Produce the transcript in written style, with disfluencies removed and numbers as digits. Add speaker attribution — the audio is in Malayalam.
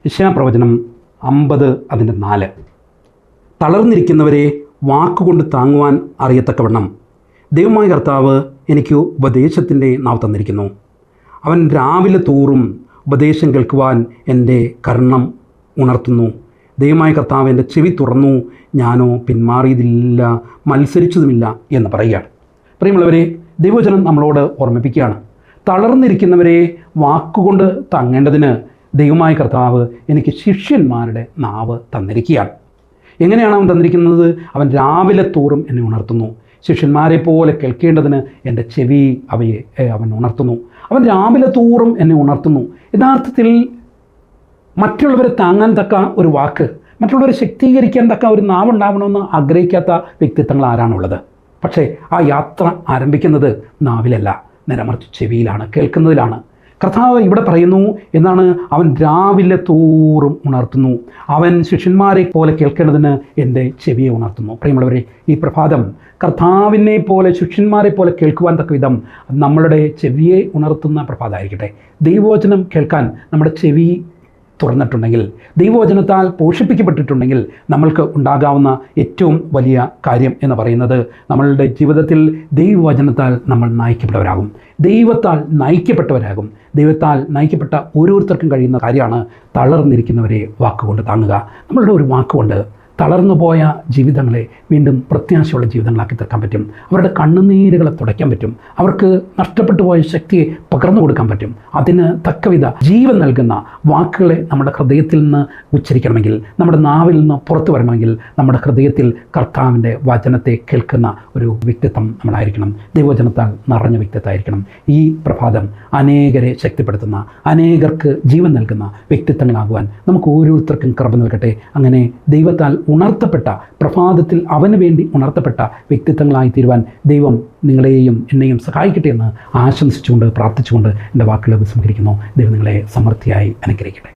Speaker 1: യശയ്യാപ്രവചനം 50:4. തളർന്നിരിക്കുന്നവരെ വാക്കുകൊണ്ട് താങ്ങുവാൻ അറിയത്തക്കവണ്ണം ദൈവമായ കർത്താവ് എനിക്ക് ഉപദേശത്തിൻ്റെ നാവ് തന്നിരിക്കുന്നു. അവൻ രാവിലെ തോറും ഉപദേശം കേൾക്കുവാൻ എൻ്റെ കർണം ഉണർത്തുന്നു. ദൈവമായ കർത്താവ് എൻ്റെ ചെവി തുറന്നു, ഞാനോ പിന്മാറിയതില്ല, മത്സരിച്ചതുമില്ല എന്ന് പറയുകയാണ്. പ്രിയമുള്ളവരെ, ദൈവവചനം നമ്മളോട് ഓർമ്മിപ്പിക്കുകയാണ്. തളർന്നിരിക്കുന്നവരെ വാക്കുകൊണ്ട് താങ്ങേണ്ടതിന് ദൈവമായ കർത്താവ് എനിക്ക് ശിഷ്യന്മാരുടെ നാവ് തന്നിരിക്കുകയാണ്. എങ്ങനെയാണ് അവൻ തന്നിരിക്കുന്നത്? അവൻ രാവിലെ തോറും എന്നെ ഉണർത്തുന്നു. ശിഷ്യന്മാരെ പോലെ കേൾക്കേണ്ടതിന് എൻ്റെ ചെവി അവയെ അവൻ ഉണർത്തുന്നു. അവൻ രാവിലെ തോറും എന്നെ ഉണർത്തുന്നു. യഥാർത്ഥത്തിൽ മറ്റുള്ളവരെ താങ്ങാൻ തക്ക ഒരു വാക്ക്, മറ്റുള്ളവരെ ശക്തീകരിക്കാൻ തക്ക ഒരു നാവുണ്ടാവണമെന്ന് ആഗ്രഹിക്കാത്ത വ്യക്തിത്വങ്ങൾ ആരാണുള്ളത്? പക്ഷേ ആ യാത്ര ആരംഭിക്കുന്നത് നാവിലല്ല, നേരെമറിച്ച് ചെവിയിലാണ്, കേൾക്കുന്നതിലാണ്. കർത്താവ് ഇവിടെ പറയുന്നു എന്നാണ്, അവൻ രാവിലെ തോറും ഉണർത്തുന്നു. അവൻ ശിഷ്യന്മാരെ പോലെ കേൾക്കേണ്ടതിന് എൻ്റെ ചെവിയെ ഉണർത്തുന്നു. പ്രിയമുള്ളവരെ, ഈ പ്രഭാതം കർത്താവിനെ പോലെ ശിഷ്യന്മാരെ പോലെ കേൾക്കുവാൻ തക്ക വിധം നമ്മളുടെ ചെവിയെ ഉണർത്തുന്ന പ്രഭാതമായിരിക്കട്ടെ. ദൈവവചനം കേൾക്കാൻ നമ്മുടെ ചെവി തുറന്നിട്ടുണ്ടെങ്കിൽ, ദൈവവചനത്താൽ പോഷിപ്പിക്കപ്പെട്ടിട്ടുണ്ടെങ്കിൽ, നമ്മൾക്ക് ഉണ്ടാകാവുന്ന ഏറ്റവും വലിയ കാര്യം എന്ന് പറയുന്നത് നമ്മളുടെ ജീവിതത്തിൽ ദൈവവചനത്താൽ നമ്മൾ നയിക്കപ്പെട്ടവരാകും, ദൈവത്താൽ നയിക്കപ്പെട്ടവരാകും. ദൈവത്താൽ നയിക്കപ്പെട്ട ഓരോരുത്തർക്കും കഴിയുന്ന കാര്യമാണ് തളർന്നിരിക്കുന്നവരെ വാക്കുകൊണ്ട് താങ്ങുക. നമ്മളുടെ ഒരു വാക്കുകൊണ്ട് തളർന്നു പോയ ജീവിതങ്ങളെ വീണ്ടും പ്രത്യാശയുള്ള ജീവിതങ്ങളാക്കി തീർക്കാൻ പറ്റും. അവരുടെ കണ്ണുനീരുകളെ തുടയ്ക്കാൻ പറ്റും. അവർക്ക് നഷ്ടപ്പെട്ടു പോയ ശക്തിയെ പകർന്നു കൊടുക്കാൻ പറ്റും. അതിന് തക്കവിധ ജീവൻ നൽകുന്ന വാക്കുകളെ നമ്മുടെ ഹൃദയത്തിൽ നിന്ന് ഉച്ചരിക്കണമെങ്കിൽ, നമ്മുടെ നാവിൽ നിന്ന് പുറത്തു വരണമെങ്കിൽ, നമ്മുടെ ഹൃദയത്തിൽ കർത്താവിൻ്റെ വചനത്തെ കേൾക്കുന്ന ഒരു വ്യക്തിത്വം നമ്മളായിരിക്കണം. ദൈവവചനത്താൽ നിറഞ്ഞ വ്യക്തിത്വമായിരിക്കണം. ഈ പ്രഭാതം അനേകരെ ശക്തിപ്പെടുത്തുന്ന, അനേകർക്ക് ജീവൻ നൽകുന്ന വ്യക്തിത്വങ്ങളാകുവാൻ നമുക്ക് ഓരോരുത്തർക്കും കൃപ നൽകട്ടെ. അങ്ങനെ ദൈവത്താൽ ഉണർത്തപ്പെട്ട പ്രഭാതത്തിൽ അവന് വേണ്ടി ഉണർത്തപ്പെട്ട വ്യക്തിത്വങ്ങളായി തീരുവാൻ ദൈവം നിങ്ങളെയും എന്നെയും സഹായിക്കട്ടെ എന്ന് ആശംസിച്ചുകൊണ്ട് പ്രാർത്ഥിച്ചുകൊണ്ട് എൻ്റെ വാക്കുകൾ ഉപസംഹരിക്കുന്നു. ദൈവം നിങ്ങളെ സമൃദ്ധിയായി അനുഗ്രഹിക്കട്ടെ.